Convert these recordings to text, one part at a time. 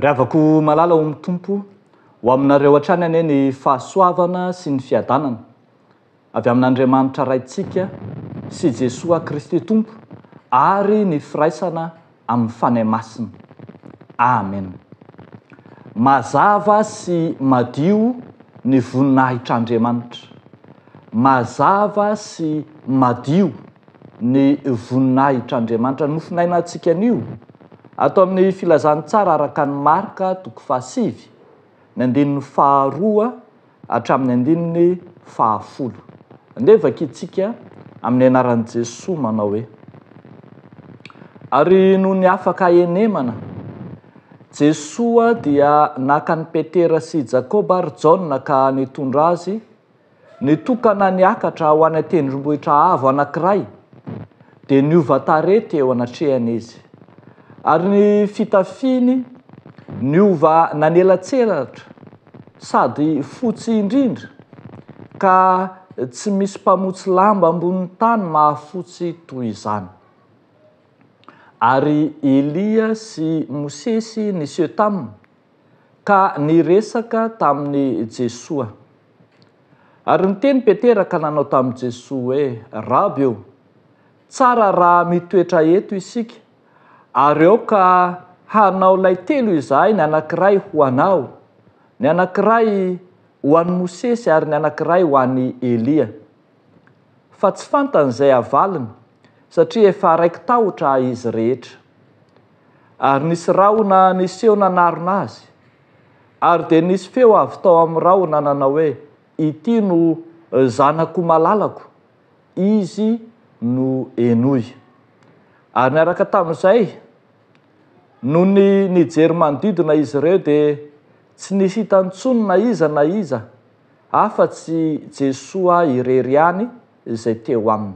Riavako malala ho mitompo ho aminareo hatrany ane ny fahasoavana sy ny fiadanana avy amin'Andriamanitra raintsika sy Jesoa Kristy Tompo ary ny firaisana amin'ny fanahy masina. Amen. Mazava sy madio ny voninahitr'Andriamanitra. Mazava sy madio ny voninahitr'Andriamanitra. Nofinainantsika anio ato amin'ny filazantsara araka ny Marka 7 ny andininy 2 hatramin'ny andininy 10. Andevaka itsika amin'ny anaran'i Jesoa manao hoe: ary no ny afaka enemana, Jesoa dia naka ny Petera sy Jakoba ary Jaona ka nitondra azy nitokana niakatra ho any tendrombohitra avo anankiray, dia niova tarehy teo anatrehany izy. Ary ny fitafiny niova nanelatselatra sady fotsy indrindra, ka tsy misy mpamotsy lamba ambonin'ny tany mahafotsy toy izany. Ary Elia sy Mosesy niseho taminy ka niresaka tamin'ny Jesoa. Ary niteny Petera ka nanao tamin'i Jesoa hoe: Raby eo, tsara raha mitoetra eto isika, ary eo ka hanao lay telo izahay, ny anankiray ho anao, ny anankiray ho an'i Mosesy ary ny anankiray ho an'i Elia. Fa tsy fantan'izay avalony, satria efa raiky tahotra izy rehetra. Ary nisy rahona niseho nanarona azy, ary dia nisy feo avy tao amin'ny rahona nanao hoe: ity no zanako malalako, izy no enoy. Ary niaraka tamin'izay, no nijery manodidina izy ireo dia tsy nihita intsony na iza afa-tsy Jesoa irery ihany izay teo aminy.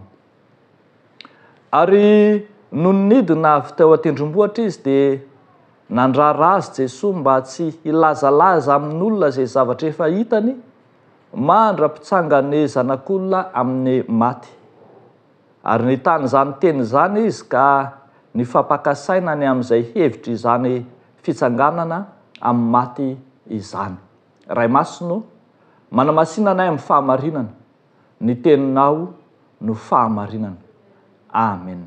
Ary no nidina avy teo an-tendrombohitra izy dia nandrara azy Jesoa mba tsy hilazalaza amin'olona izay zavatra efa hitany, mandra-pitsanga ny zanak'olona amin'ny maty. Ary nitany izany teny izany izy ka nifampakasaina ny amin'izay hevitra izany fitsanganana amin'ny maty izany. Ray Masino, manamasinanay amin'ny fahamarinana, ny teninao no fahamarinana. Amen.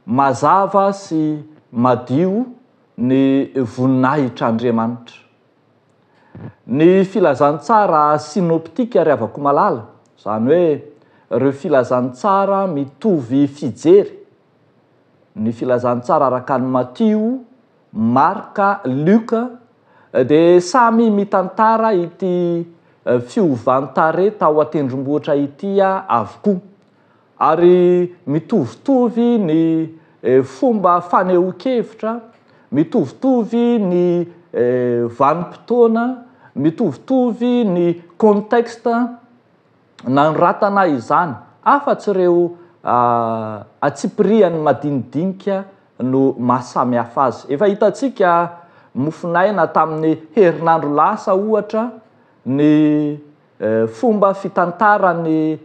Mazava sy madio ny voninahitr'Andriamanitra. Ny filazantsara sinoptika riavako malala, izany hoe ireo filazantsara mitovy fijery, ny filazantsara araka ny Matio, Marka, Luka, dia samy mitantara ity fiovantarehy tao an-tendrombohitra ity avokoa, ary mitovitovy ny fomba fanehoan-kevitra, mitovitovy ny vanim-potoana, mitovitovy ny contexte nanoratana izany, afa-tsy ireo atsipiriany madinidinika no mahasamy hafa azy. Efa hitantsika mofinaina tamin'ny herinandro lasa ohatra ny fomba fitantarany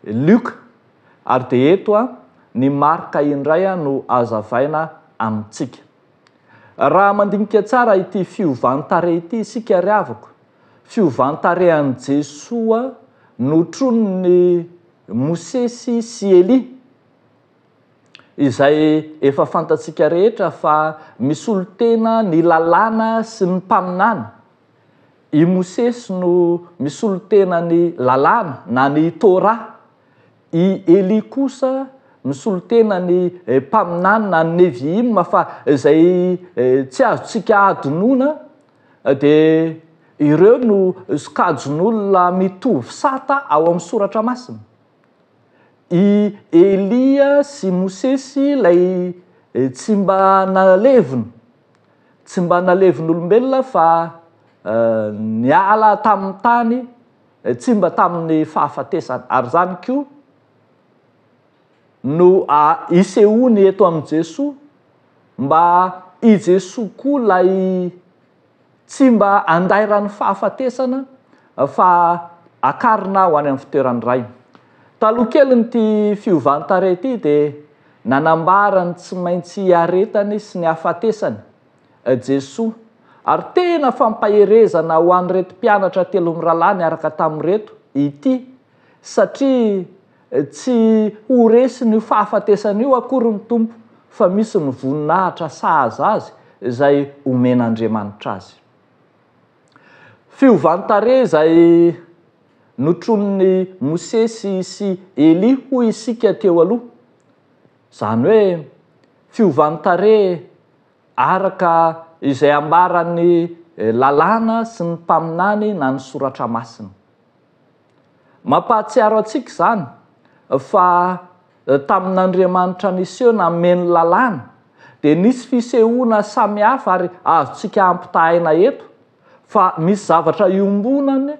Luka, ary dia eto ny Marka indray no azavaina amintsika. Raha mandinika tsara ity fiovantarehy ity isika riavako, fiovantarehan'i Jesoa notronony Mosesy sy Elia, izay efa fantatsika rehetra fa misy olo tena ny lalàna sy ny mpaminany. I Mosesy no misy olo tena ny lalàna na ny Torah, i Elia kosa misy olo tena ny mpaminany na ny Neviima, fa izay tsy azontsika adonona, dia ireo no sokajin'olona mitovy sata ao amin'ny soratra masina. I Elia sy Mosesy lay tsy mba nalevon'olombelona fa niala tamin'ny tany, tsy mba tamin'ny fahafatesana. Ary zany koa no isehoany eto amin'ny Jesoa, mba i Jesoa koa lay tsy mba andairany fahafatesana fa akarina ho any amin'ny fitoerany ray. Taloha kely nyty fiovantarehy ity dia nanambarany tsy maintsy aretany sy ny hafatesany Jesosy ary tena fampaherezana ho an'reto mpianatra telo mirahalahy niaraka tamin'reto ity satria tsy ho resy ny fahafatesana io akory ny tompo fa misy ny voninahitra sahaza azy izay omen'Andriamanitra azy. Fiovantare izay notron'ny Mosesy sy Eli hoy isika teo aloha, zany hoe fiovantare araka izay ambaran'ny lalàna sy ny mpaminany na ny soratra masina. Mampahatsiaro antsika zany fa tamin'Andriamanitra niseho nameny lalàna dia nisy fisehoana samihafa ary azontsika ampitahaina eto fa misy zavatra iombonany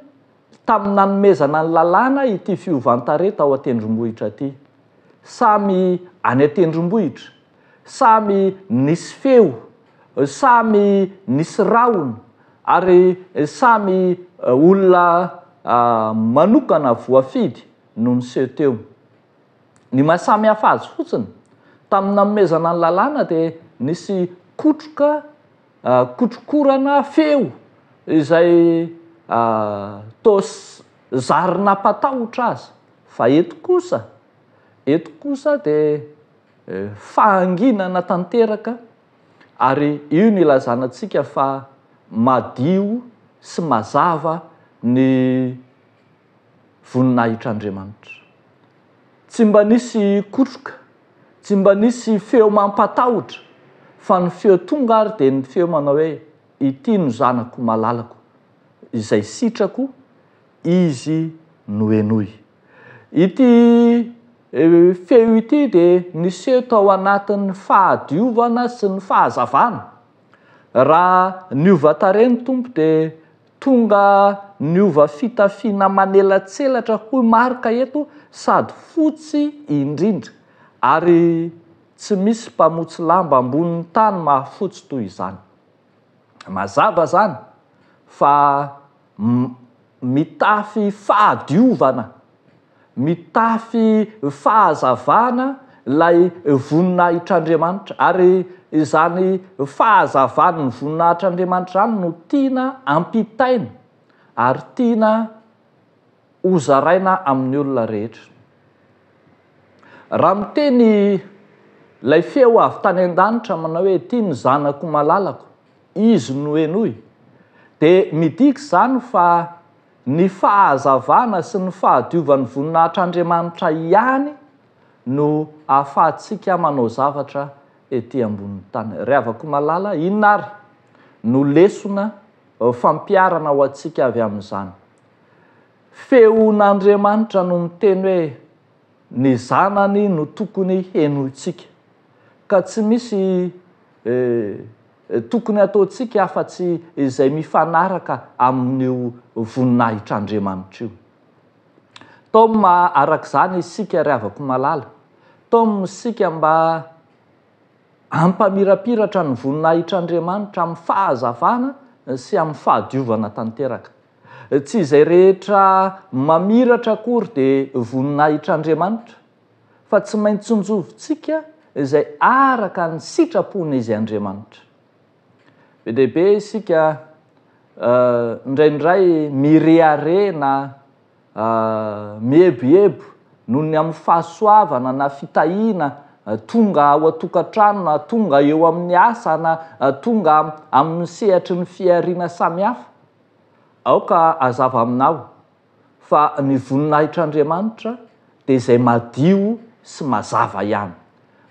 tamin'ny nanomezana ny lalàna ity fiovantare tao an-tendrombohitra ity. Samy any an-tendrombohitra, samy nisy feo, samy nisy rahona ary samy olona manokana voafidy no niseho teo. Ny mahasamy hafa azy fotsiny tamin'ny nanomezana ny lalàna dia nisy kotrokorana feo izay toa zarina mpatahotra azy. Fa eto kosa dia fahanginana tanteraka ary io no ilazanantsika fa madio sy mazava ny voninahitr'Andriamanitra. Tsy mba nisy kotroka, tsy mba nisy feo mampatahotra fa ny feo tonga ary dia ny feo manao hoe ity no zanako malalako izay sitrako izy no henoy. Ity feo ity dia niseho tao anatin'ny fahadiovana sy ny fahazavana. Raha niova tare ny tompo dia tonga niova fitafiana manelatselatra hoy marika eto sady fotsy indrindra ary tsy misy mpamotsy lamba ambonin'ny tany mahafotsy toy izany. Mazava zany fa mitafy fahadiovana, mitafy fahazavana lay voninahitr'Andriamanitra ary izany fahazavana ny voninahitr'Andriamanitra any no tiana ampitaina ary tiana hozaraina amin'ny olona rehetra. Raha miteny lay feo avy tany an-danitra manao hoe ity ny zanako malalako, izy no henoy, dia midika zany fa ny fahazavana sy ny fahadiovan'ny voninahitr'Andriamanitra ihany no ahafahantsika manao zavatra ety ambonin'ny tany. Ry havako malala, inona ary no lesona fampiarana ho antsika avy amin'izany? Feon'Andriamanitra no miteny hoe ny zanany no tokony henointsika, ka tsy misy tokony ataontsika afa-tsy izay mifanaraka amin'io voninahitr'Andriamanitra io. Tao arak'izany isika ry havako malala, tao isika mba hampamirapiratra ny voninahitr'Andriamanitra amin'ny fahazavana sy amin'ny fahadiovana tanteraka. Tsy izay rehetra mamiratra akory dia voninahitr'Andriamanitra, fa tsy maintsy njovintsika izay araka ny sitrapon'izy Andriamanitra. Be dehibe isika indraindray mireharena, mieboebo noho ny amin'ny fahasoavana na fitahiana tonga ao an-tokantrano na tonga eo amin'ny asa na tonga amin'ny sehatry ny fihariana samihafa. Aoka hazava aminao fa ny voninahitr'Andriamanitra dia izay madio sy mazava ihany.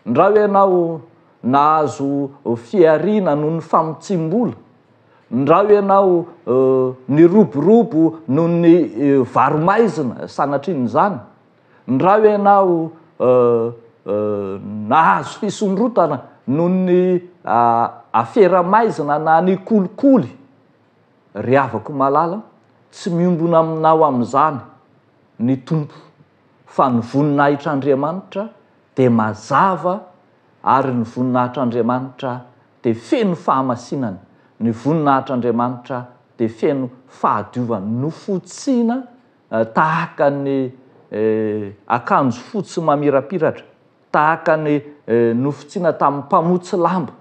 Raha hoe ianao nahazo fihariana noho ny famotsim-bola, raha hoe ianao niroborobo noho ny varomaizina sanatrian' izany, raha hoe ianao nahazo fisondrotana noho ny aferamaizina na ny kolikoly, ry havako malala, tsy miombona aminao amin'izany ny tompo, fa ny voninahitr'Andriamanitra dia mazava ary ny voninahitr'Andriamanitra dia feno fahamasinana, ny voninahitr'Andriamanitra dia feno fahadiovana, nofotsiana tahaka ny akanjo fotsy mamirapiratra. tahaka ny nofotsiana tamin'ny mpamotsy lamba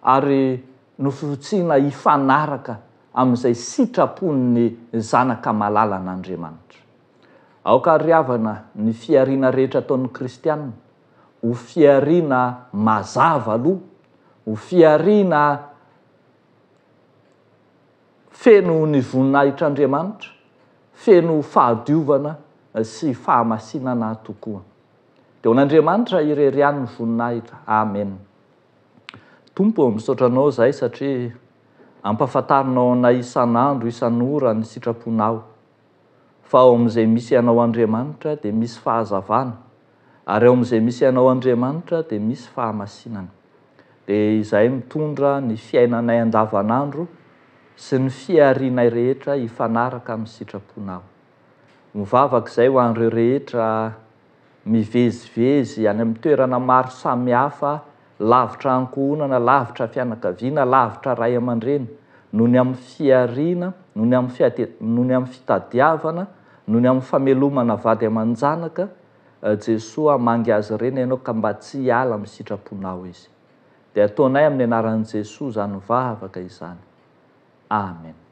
ary nofotsiana hifanaraka amin'izay sitrapony zanaka malalan'Andriamanitra. Aoka ry havana ny fiariana rehetra ataon'ny kristianina ho fiariana mazava aloha, ho fiariana feno ny voninahitr'Andriamanitra, feno fahadiovana sy fahamasinana tokoa. Dia hoan'Andriamanitra irery ny voninahitra. Amen. Tompo, misaotra anao zay satria ampafantarinao anay isan'andro isan'ora ny sitraponao. Fa ao amin'izay misy anao Andriamanitra dia misy fahazavana, ary ao amin'izay misy anao Andriamanitra dia misy fahamasinana. Dia izahay mitondra ny fiainanay andavanandro sy ny fiarianay rehetra hifanaraka amin'ny sitraponao. Mivavaka izay ho an'ireo rehetra mivezivezy any amin'ny toerana maro samihafa, lavitra ankohonana, lavitra fianakaviana, lavitra ray aman-dreny, noho ny amin'ny fiariana, noho ny amin'ny fitadiavana, noho ny amin'ny famelomana vady aman-janaka, Jesosy hamangy azy ireny ianao ka mba tsy hiala amin'ny sitraponao izy. Dia ataonay amin'ny anaran'i Jesosy izany mivavaka izany. Amen.